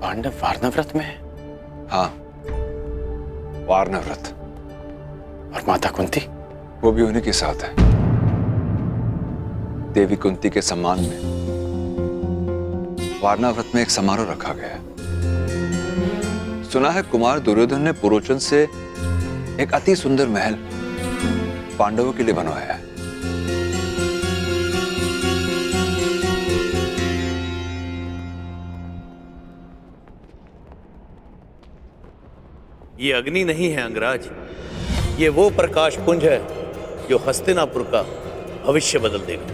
पांडव वारनाव्रत में है? हाँ, वारनाव्रत। और माता कुंती? वो भी उन्हीं के साथ है। देवी कुंती के सम्मान में वारनाव्रत में एक समारोह रखा गया है। सुना है कुमार दुर्योधन ने पुरोचन से एक अति सुंदर महल पांडवों के लिए बनवाया है। ये अग्नि नहीं है अंगराज, ये वो प्रकाश पुंज है जो हस्तिनापुर का भविष्य बदल देगा,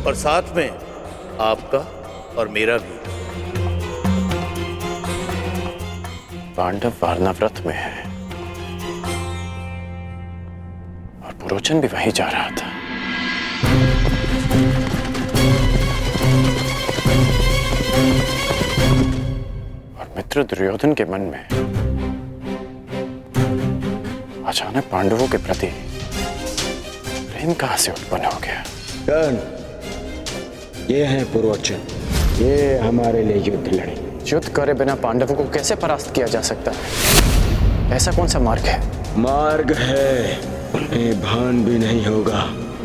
और साथ में आपका और मेरा भी। पांडव वारनाव्रत में है और पुरोचन भी वहीं जा रहा था। और मित्र दुर्योधन के मन में अचानक पांडवों के प्रति प्रेम कहां से उत्पन्न हो गया? कर्ण, ये हैं पुरोचन, ये हमारे लिए युद्ध लड़े। युद्ध करे बिना पांडवों को कैसे परास्त किया जा सकता है? ऐसा कौन सा मार्ग है? मार्ग है, उन्हें भान भी नहीं होगा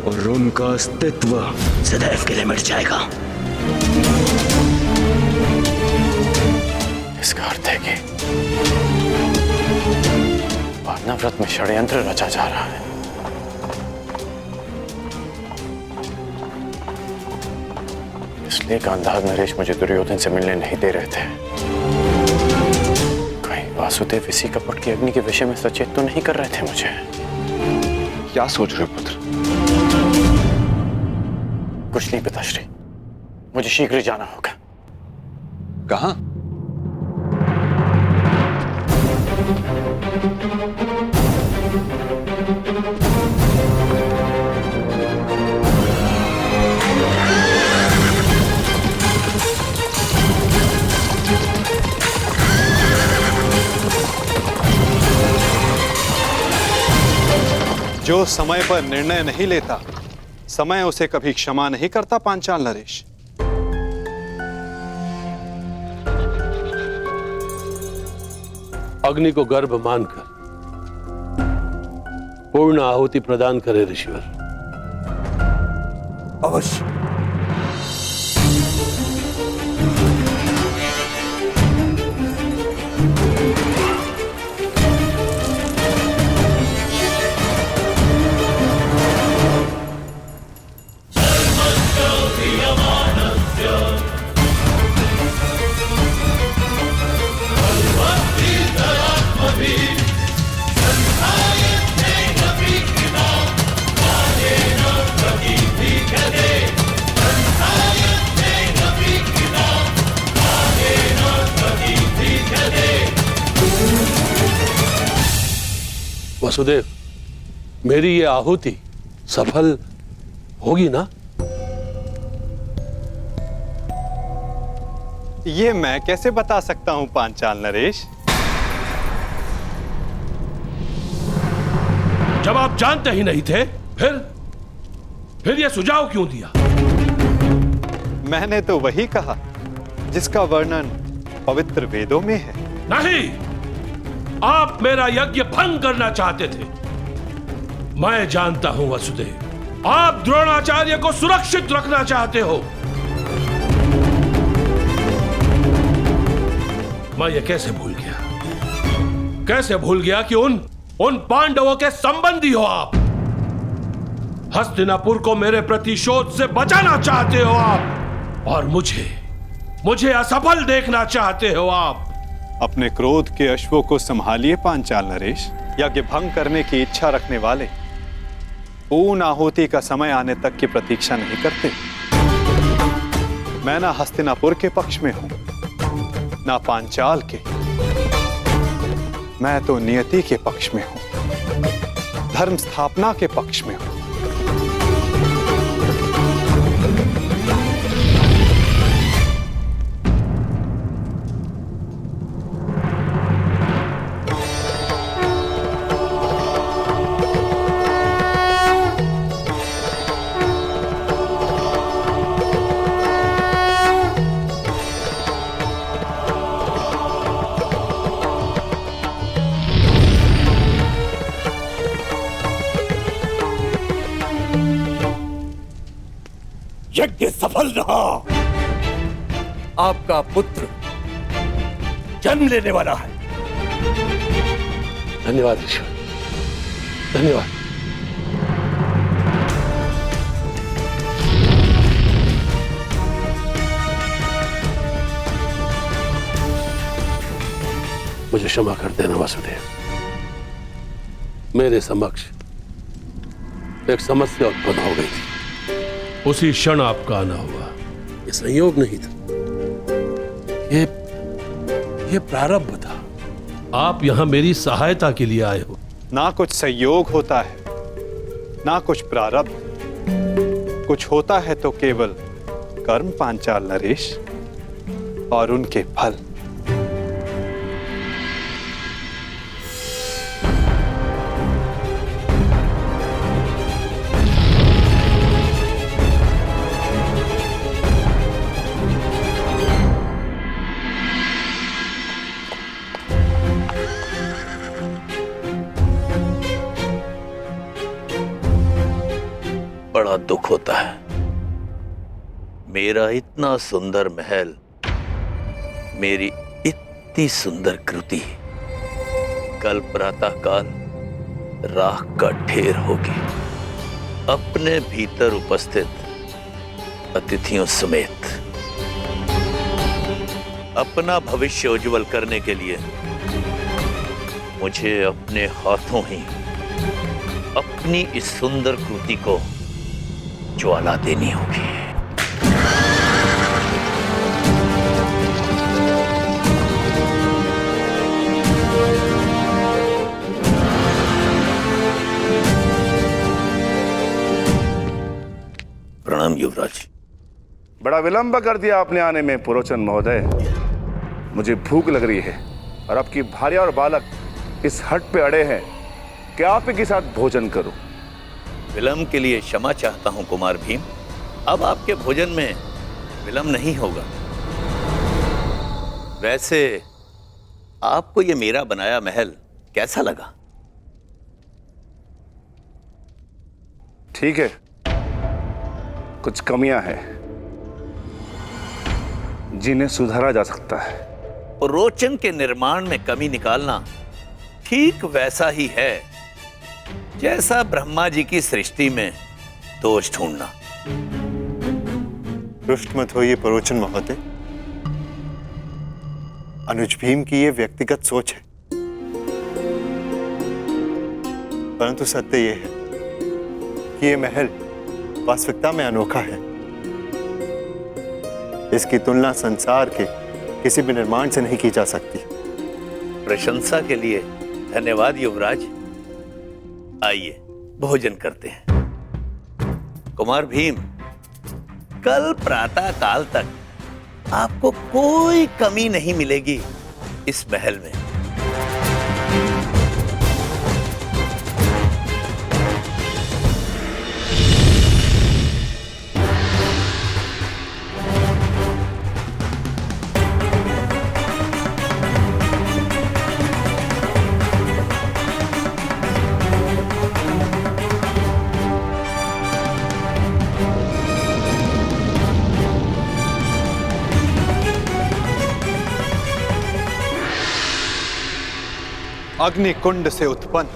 और उनका अस्तित्व सदैव के लिए मिट जाएगा। इसका अर्थ है कि वारनाव्रत में षड्यंत्र रचा जा रहा है। इसलिए गांधार नरेश मुझे दुर्योधन से मिलने नहीं दे रहे थे। कहीं वासुदेव इसी कपट की अग्नि के विषय में सचेत तो नहीं कर रहे थे मुझे? क्या सोच रहे हो पुत्र? कुछ नहीं पिताश्री, मुझे शीघ्र ही जाना होगा। कहां? जो समय पर निर्णय नहीं लेता, समय उसे कभी क्षमा नहीं करता पांचाल नरेश। अग्नि को गर्भ मानकर पूर्ण आहुति प्रदान करे ऋषिवर। अवश्य। वसुदेव, मेरी ये आहुति सफल होगी ना? ये मैं कैसे बता सकता हूं पांचाल नरेश? जब आप जानते ही नहीं थे, फिर ये सुझाव क्यों दिया? मैंने तो वही कहा जिसका वर्णन पवित्र वेदों में है। नहीं, आप मेरा यज्ञ भंग करना चाहते थे। मैं जानता हूं वसुदेव, आप द्रोणाचार्य को सुरक्षित रखना चाहते हो। मैं ये कैसे भूल गया कि उन पांडवों के संबंधी हो आप। हस्तिनापुर को मेरे प्रतिशोध से बचाना चाहते हो आप, और मुझे असफल देखना चाहते हो आप। अपने क्रोध के अश्वों को संभालिए पांचाल नरेश। यज्ञ भंग करने की इच्छा रखने वाले पूर्ण आहुति का समय आने तक की प्रतीक्षा नहीं करते। मैं ना हस्तिनापुर के पक्ष में हूं, ना पांचाल के। मैं तो नियति के पक्ष में हूं, धर्म स्थापना के पक्ष में हूं। यज्ञ सफल रहा। आपका पुत्र जन्म लेने वाला है। धन्यवाद ईश्वर, धन्यवाद। मुझे क्षमा कर देना वासुदेव, मेरे समक्ष एक समस्या उत्पन्न हो गई थी। उसी क्षण आपका आना हुआ। ये संयोग नहीं था, ये प्रारब्ध था। आप यहां मेरी सहायता के लिए आए हो। ना कुछ संयोग होता है, ना कुछ प्रारब्ध। कुछ होता है तो केवल कर्म पांचाल नरेश, और उनके फल। बड़ा दुख होता है। मेरा इतना सुंदर महल, मेरी इतनी सुंदर कृति कल प्रातःकाल राख का ढेर होगी, अपने भीतर उपस्थित अतिथियों समेत। अपना भविष्य उज्जवल करने के लिए मुझे अपने हाथों ही अपनी इस सुंदर कृति को ज्वाला देनी होगी। प्रणाम युवराज। बड़ा विलंब कर दिया आपने आने में पुरोचन महोदय। मुझे भूख लग रही है और आपकी भार्या और बालक इस हट पे अड़े हैं कि आप ही के साथ भोजन करूं। विलंब के लिए क्षमा चाहता हूं कुमार भीम। अब आपके भोजन में विलंब नहीं होगा। वैसे आपको ये मेरा बनाया महल कैसा लगा? ठीक है, कुछ कमियां हैं जिन्हें सुधारा जा सकता है। रोचन के निर्माण में कमी निकालना ठीक वैसा ही है जैसा ब्रह्मा जी की सृष्टि में दोष ढूंढना। रुष्ट मत होइए परोचन महोदय। अनुज भीम की यह व्यक्तिगत सोच है, परंतु सत्य यह है कि यह महल वास्तविकता में अनोखा है। इसकी तुलना संसार के किसी भी निर्माण से नहीं की जा सकती। प्रशंसा के लिए धन्यवाद युवराज। आइए भोजन करते हैं। कुमार भीम, कल प्रातः काल तक आपको कोई कमी नहीं मिलेगी इस महल में। अग्नि कुंड से उत्पन्न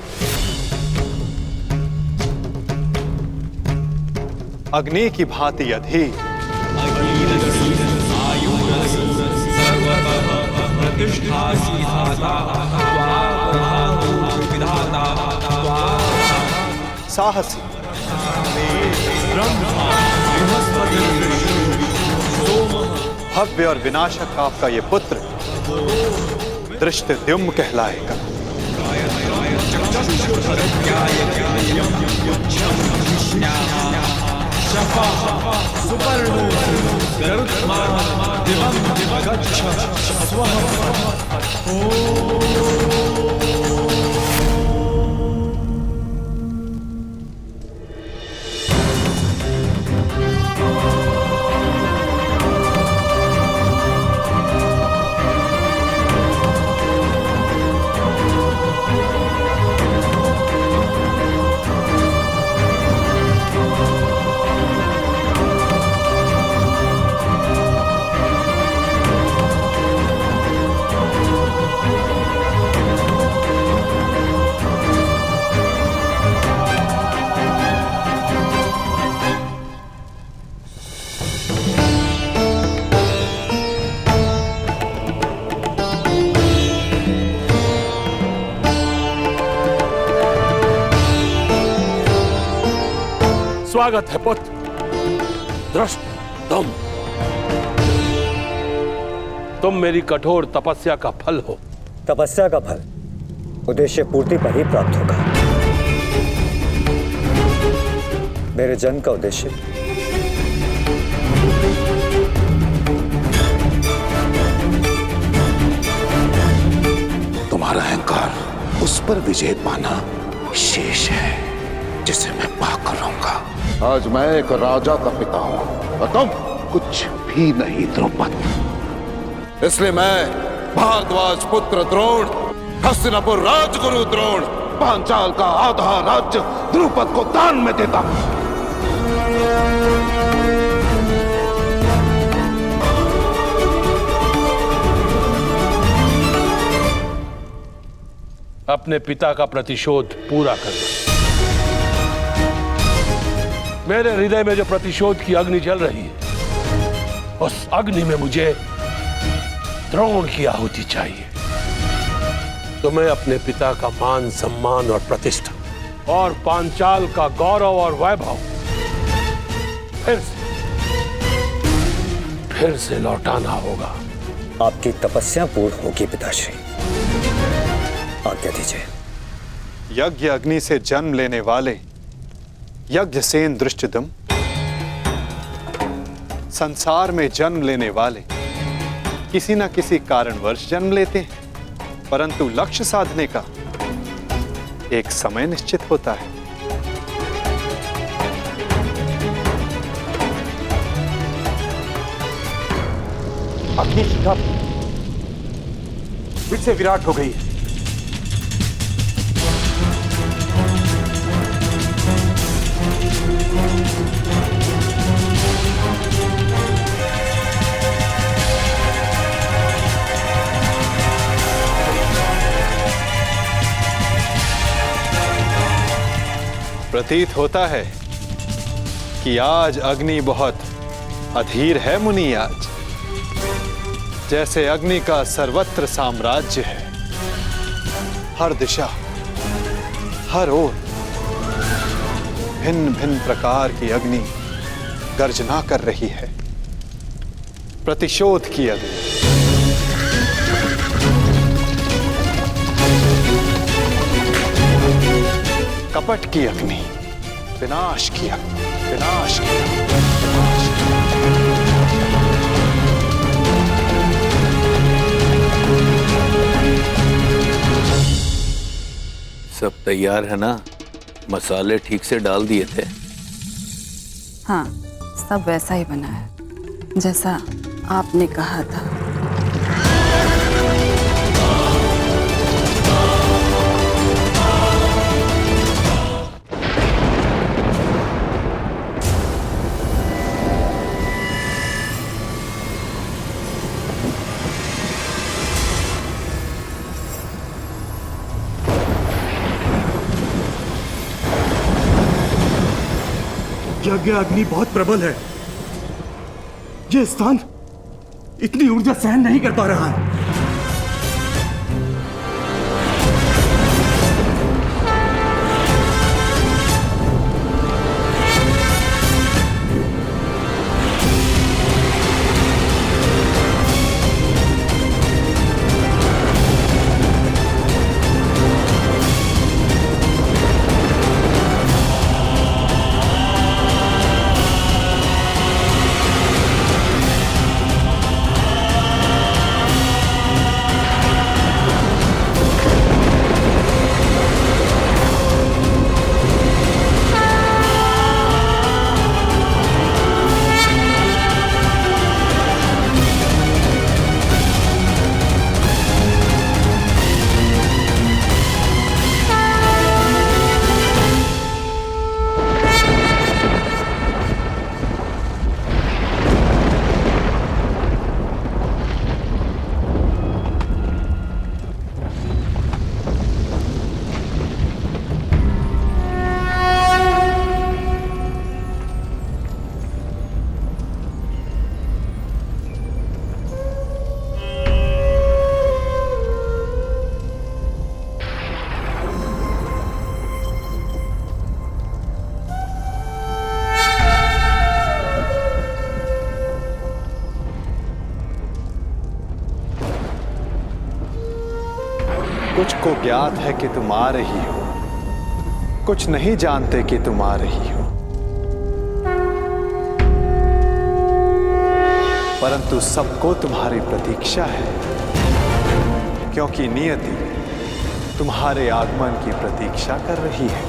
अग्नि की भांति अधीर साहसी भव्य और विनाशक आपका ये पुत्र धृष्टद्युम्न कहलाएगा। स्वागत है पुत्र। दृष्ट तुम मेरी कठोर तपस्या का फल हो। तपस्या का फल उद्देश्य पूर्ति पर ही प्राप्त होगा। मेरे जन्म का उद्देश्य तुम्हारा अहंकार, उस पर विजय पाना शेष है जिसे मैं पाकर रहूंगा। आज मैं एक राजा का पिता हूं और तुम कुछ भी नहीं द्रौपद। इसलिए मैं भारद्वाज पुत्र द्रोण, हस्तिनापुर राजगुरु द्रोण, पांचाल का आधा राज्य द्रुपद को दान में देता हूं। अपने पिता का प्रतिशोध पूरा करना। मेरे हृदय में जो प्रतिशोध की अग्नि जल रही है, उस अग्नि में मुझे द्रोण की आहुति चाहिए। तुम्हें अपने पिता का मान सम्मान और प्रतिष्ठा और पांचाल का गौरव और वैभव फिर से लौटाना होगा। आपकी तपस्या पूर्ण होगी पिताश्री, आज्ञा दीजिए। यज्ञ अग्नि से जन्म लेने वाले यज्ञसेन दृष्टद्युम्न, संसार में जन्म लेने वाले किसी न किसी कारणवश जन्म लेते हैं, परंतु लक्ष्य साधने का एक समय निश्चित होता है। अग्नि शिखा फिर से विराट हो गई है। प्रतीत होता है कि आज अग्नि बहुत अधीर है मुनि। आज जैसे अग्नि का सर्वत्र साम्राज्य है, हर दिशा हर ओर भिन्न भिन्न प्रकार की अग्नि गर्जना कर रही है। प्रतिशोध की अग्नि, कपट की अग्नि, विनाश की अग्नि, विनाश की अग्नि, विनाश की अग्नि। सब तैयार है ना? मसाले ठीक से डाल दिए थे? हाँ, सब वैसा ही बना है जैसा आपने कहा था। यज्ञ अग्नि बहुत प्रबल है। यह स्थान इतनी ऊर्जा सहन नहीं कर पा रहा है। मुझको ज्ञात है कि तुम आ रही हो, कुछ नहीं जानते कि तुम आ रही हो, परंतु सबको तुम्हारी प्रतीक्षा है, क्योंकि नियति तुम्हारे आगमन की प्रतीक्षा कर रही है।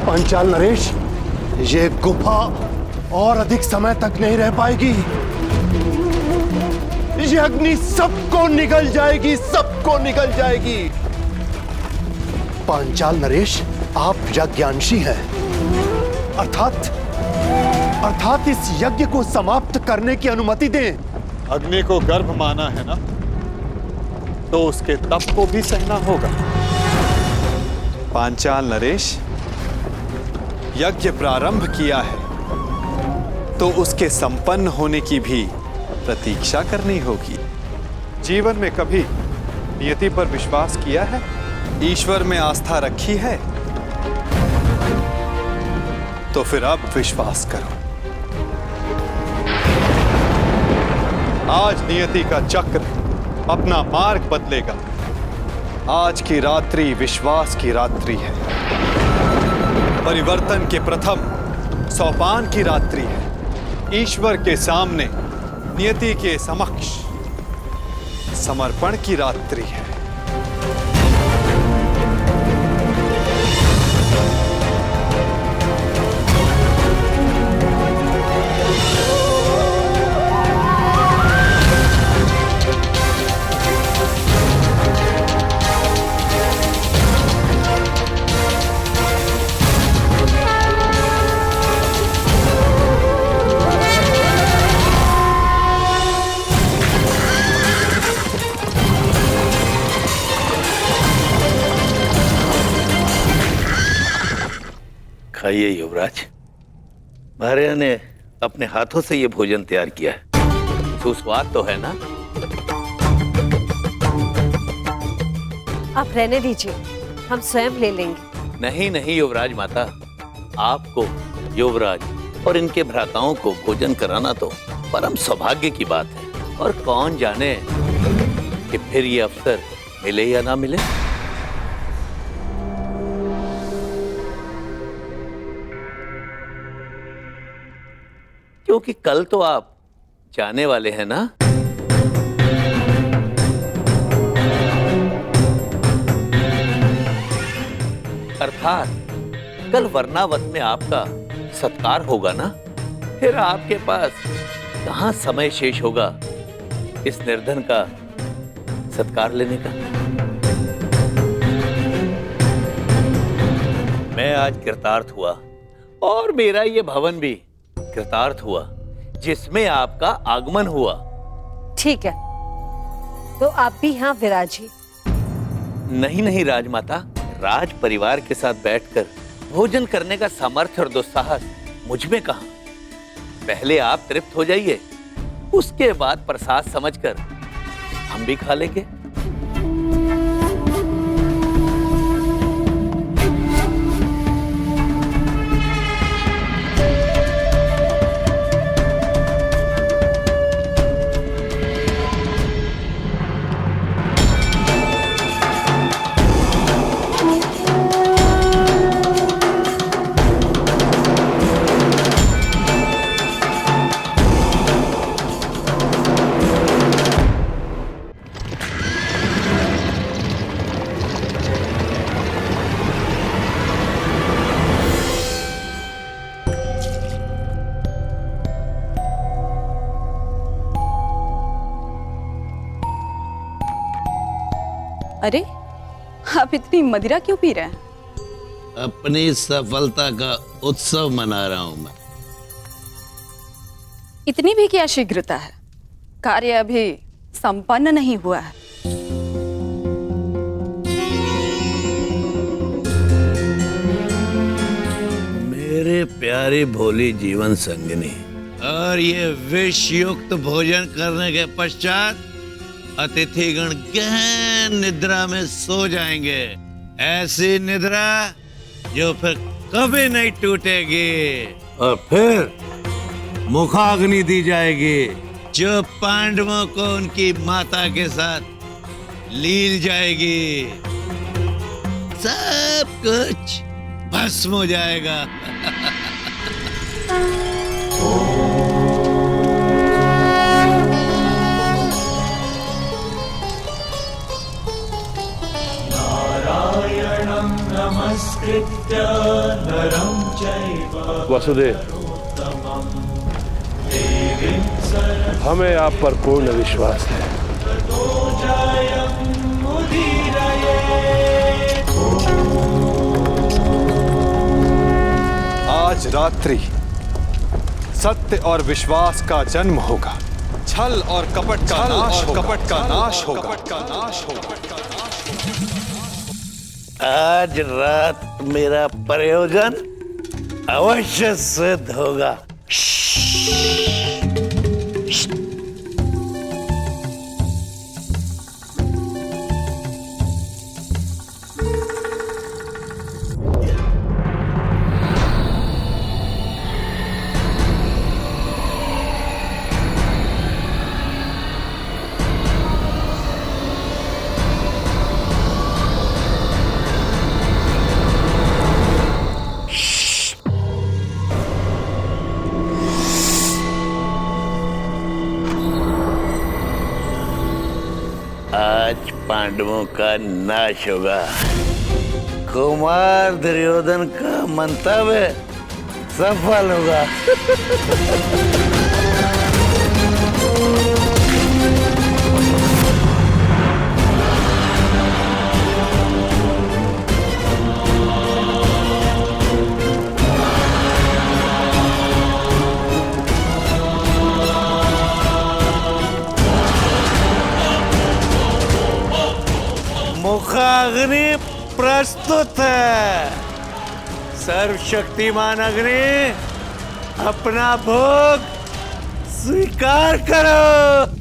पांचाल नरेश, ये गुफा और अधिक समय तक नहीं रह पाएगी। ये अग्नि सबको निगल जाएगी, सबको निगल जाएगी। पांचाल नरेश, आप यज्ञांशी हैं, अर्थात इस यज्ञ को समाप्त करने की अनुमति दें। अग्नि को गर्भ माना है ना, तो उसके तप को भी सहना होगा। पांचाल नरेश, यज्ञ प्रारंभ किया है तो उसके संपन्न होने की भी प्रतीक्षा करनी होगी। जीवन में कभी नियति पर विश्वास किया है? ईश्वर में आस्था रखी है? तो फिर अब विश्वास करो। आज नियति का चक्र अपना मार्ग बदलेगा। आज की रात्रि विश्वास की रात्रि है, परिवर्तन के प्रथम सोपान की रात्रि है, ईश्वर के सामने नियति के समक्ष समर्पण की रात्रि है। खाइए युवराज, महाराजा ने अपने हाथों से ये भोजन तैयार किया है, सुस्वाद तो है ना? आप रहने दीजिए, हम स्वयं ले लेंगे। नहीं नहीं युवराज माता, आपको, युवराज और इनके भ्राताओं को भोजन कराना तो परम सौभाग्य की बात है, और कौन जाने कि फिर ये अवसर मिले या ना मिले। क्योंकि कल तो आप जाने वाले हैं ना? अर्थात कल वर्णावत में आपका सत्कार होगा ना? फिर आपके पास कहां समय शेष होगा इस निर्धन का सत्कार लेने का? मैं आज कृतार्थ हुआ और मेरा ये भवन भी कृतार्थ हुआ जिसमें आपका आगमन हुआ। ठीक है, तो आप भी यहाँ विराजिए। नहीं नहीं राजमाता, राज परिवार के साथ बैठकर भोजन करने का सामर्थ्य और दुस्साहस मुझ में कहां। पहले आप तृप्त हो जाइए, उसके बाद प्रसाद समझकर हम भी खा लेंगे। अरे, आप इतनी मदिरा क्यों पी रहे हैं? अपनी सफलता का उत्सव मना रहा हूं मैं। इतनी भी क्या शीघ्रता है? कार्य अभी संपन्न नहीं हुआ है। मेरे प्यारे भोली जीवन संगिनी, और ये विष युक्त भोजन करने के पश्चात अतिथिगण गहन निद्रा में सो जाएंगे। ऐसी निद्रा जो फिर कभी नहीं टूटेगी, और फिर मुखाग्नि दी जाएगी जो पांडवों को उनकी माता के साथ लील जाएगी। सब कुछ भस्म हो जाएगा। नारायणं नमस्कृत्य नरं चैव वसुदेव, हमें आप पर पूर्ण विश्वास है। आज रात्रि सत्य और विश्वास का जन्म होगा, छल और कपट का नाश होगा। आज रात मेरा प्रयोजन अवश्य सिद्ध होगा। आज पांडवों का नाश होगा। कुमार दुर्योधन का मंतव्य सफल होगा। मुखाग्नि प्रस्तुत है। सर्वशक्तिमान अग्नि, अपना भोग स्वीकार करो।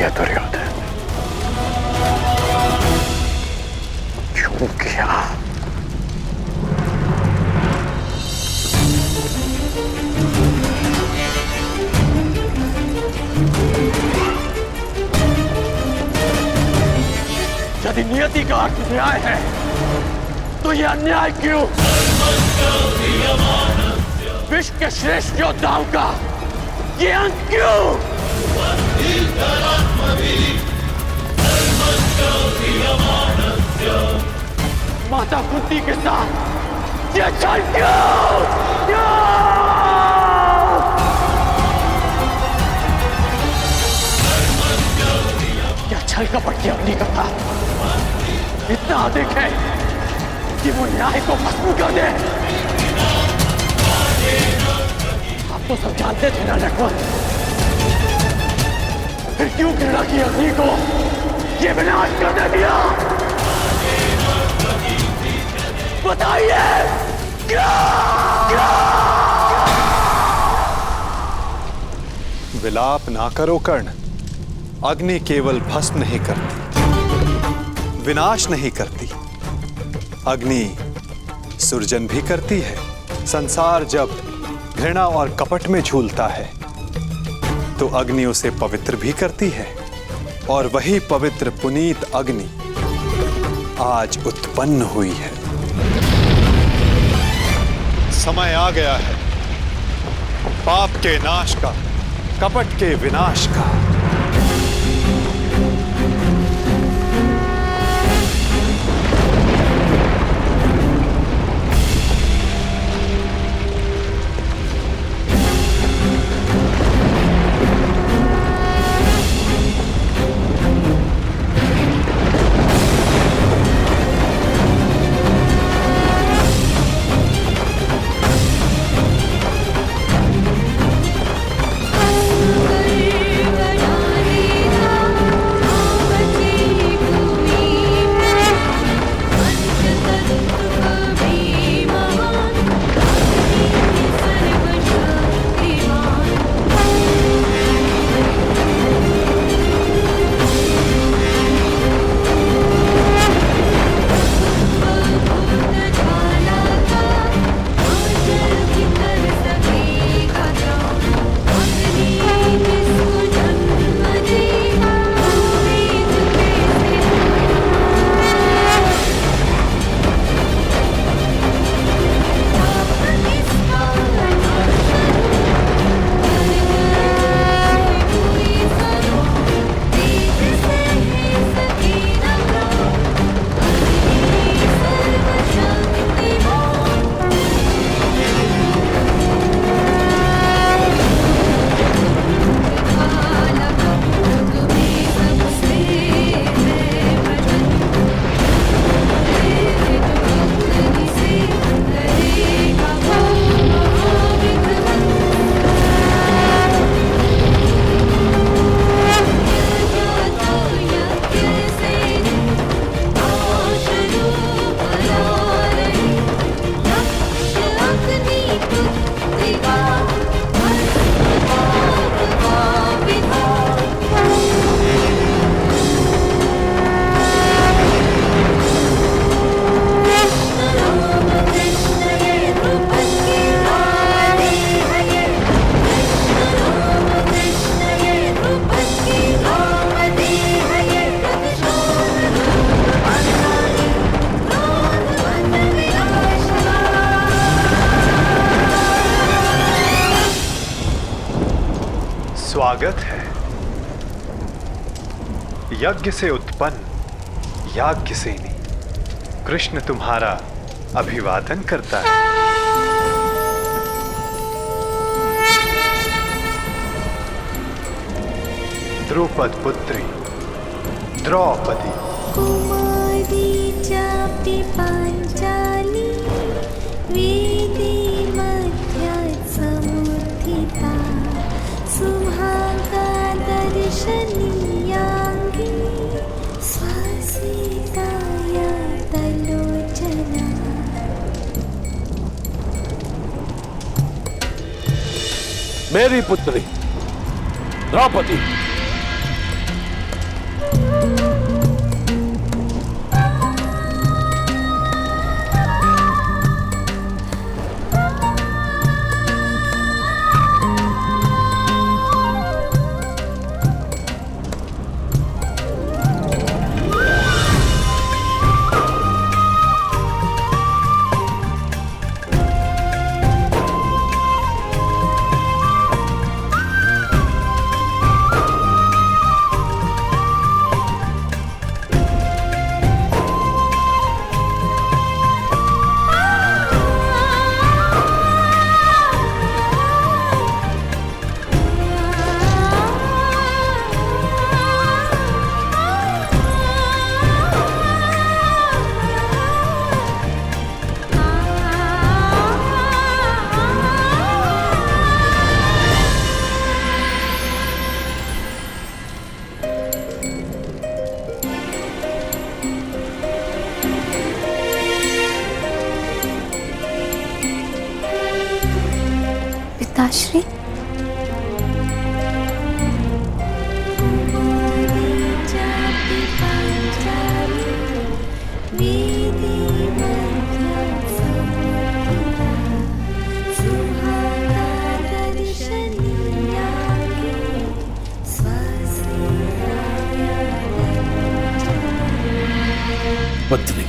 किया दुर्योधन? क्यों किया? यदि नियति का अर्थ न्याय है तो यह अन्याय क्यों? विश्व के श्रेष्ठ योद्धाओं का ये अंत क्यों? माता कुंती के साथ ये छल क्यों? क्या छल कपट की अग्नि कथा इतना अधिक है कि वो न्याय को भस्म कर दे? आप तो सब जानते थे ना नटवर, फिर क्यों घृणा की अग्नि को ये विनाश करने दिया? बताइए क्या? विलाप ना करो कर्ण। अग्नि केवल भस्म नहीं करती, विनाश नहीं करती, अग्नि सृजन भी करती है। संसार जब घृणा और कपट में झूलता है तो अग्नि उसे पवित्र भी करती है, और वही पवित्र पुनीत अग्नि आज उत्पन्न हुई है। समय आ गया है पाप के नाश का, कपट के विनाश का। स्वागत है यज्ञ से उत्पन्न याज्ञसेनी। कृष्ण तुम्हारा अभिवादन करता है। द्रुपद पुत्री द्रौपदी। कुमारी चापि पांचाली वेदी मध्या समुत्थिता सुभागा दर्शनीयांगी स्वासिताया तलोचना। मेरी पुत्री द्रौपदी, पिताश्री। पुत्री,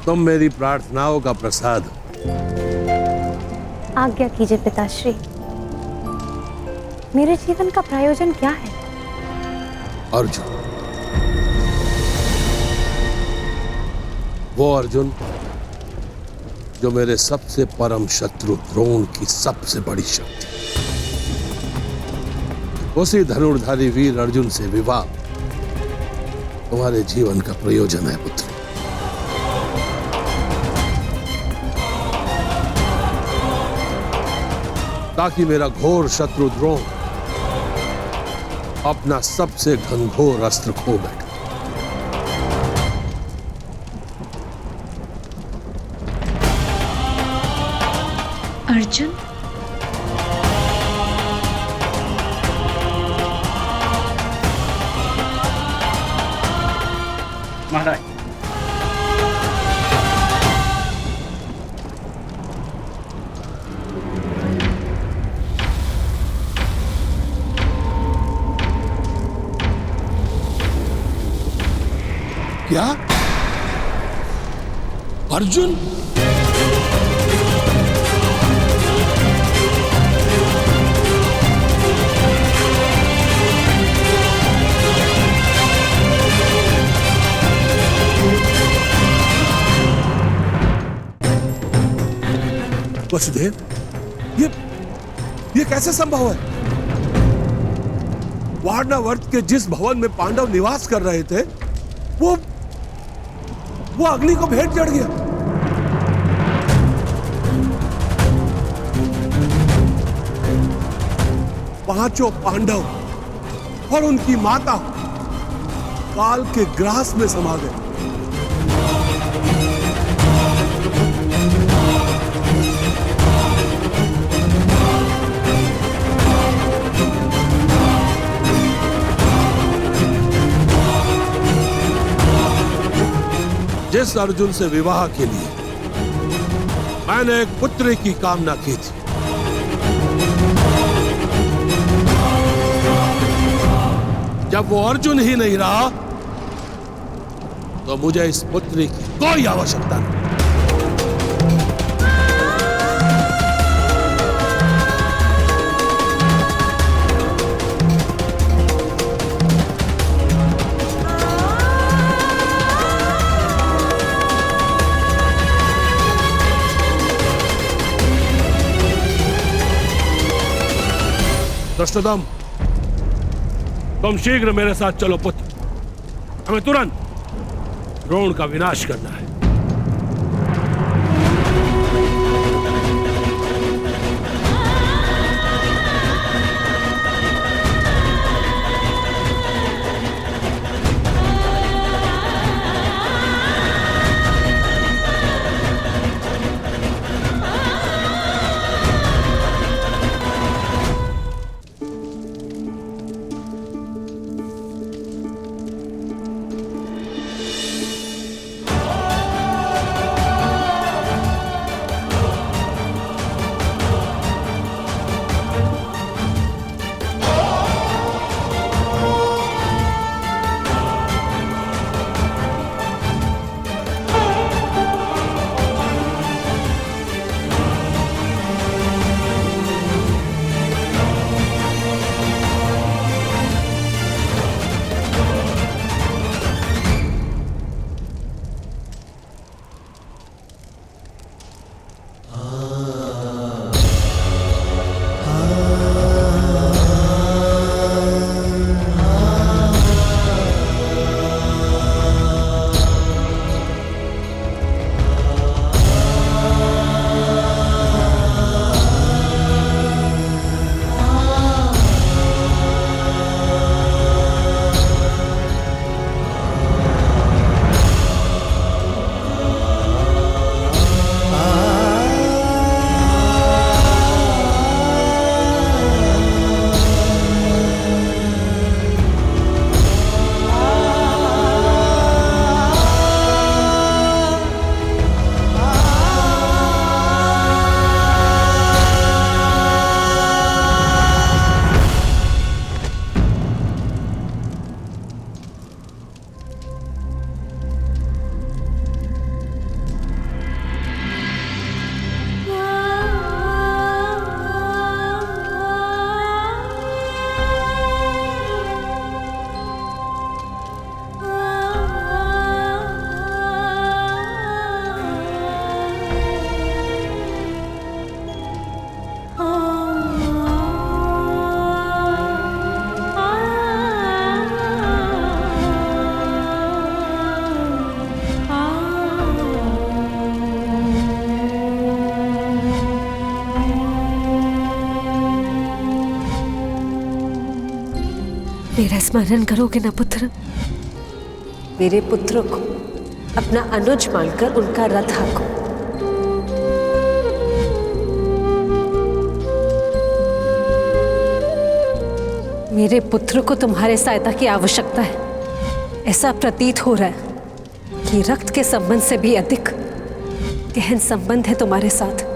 तुम मेरी प्रार्थनाओं का प्रसाद हो। आज्ञा कीजिए पिताश्री, मेरे जीवन का प्रयोजन क्या है? अर्जुन, वो अर्जुन जो मेरे सबसे परम शत्रु द्रोण की सबसे बड़ी शक्ति, उसी धनुर्धारी वीर अर्जुन से विवाह तुम्हारे जीवन का प्रयोजन है पुत्र। ताकि मेरा घोर शत्रु द्रोण अपना सबसे घनघोर अस्त्र खो बैठे। अर्जुन, महाराज, क्या अर्जुन? वसुदेव, ये कैसे संभव है? वारणावर्त के जिस भवन में पांडव निवास कर रहे थे वो अग्नि को भेंट चढ़ गया। पांचों पांडव और उनकी माता काल के ग्रास में समा गए। जिस अर्जुन से विवाह के लिए मैंने एक पुत्र की कामना की थी, जब वो अर्जुन ही नहीं रहा तो मुझे इस पुत्री की कोई आवश्यकता नहीं। धृष्टद्युम्न, तुम शीघ्र मेरे साथ चलो पुत्र। हमें तुरंत द्रोण का विनाश करना है। स्मरण करोगे ना पुत्र? मेरे पुत्र को अपना अनुज मानकर उनका रथ हाँको। मेरे पुत्र को तुम्हारे सहायता की आवश्यकता है। ऐसा प्रतीत हो रहा है कि रक्त के संबंध से भी अधिक गहन संबंध है तुम्हारे साथ।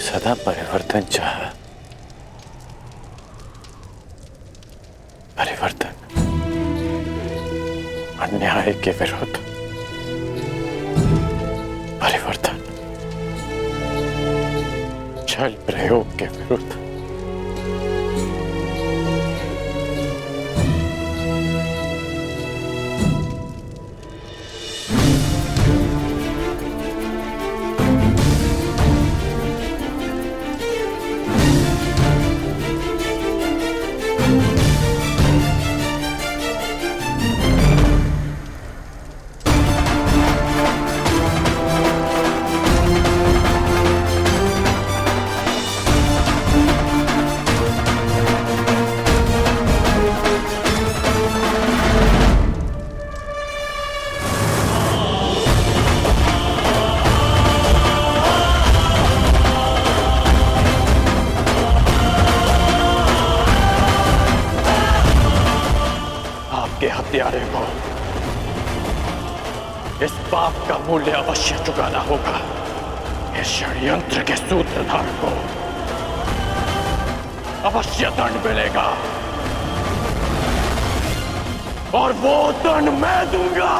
सदा परिवर्तन चाहा, परिवर्तन अन्याय के विरुद्ध, परिवर्तन छल प्रयोग के विरुद्ध। के हत्यारे को इस पाप का मूल्य अवश्य चुकाना होगा। इस षड्यंत्र के सूत्रधार को अवश्य दंड मिलेगा, और वो दंड मैं दूंगा।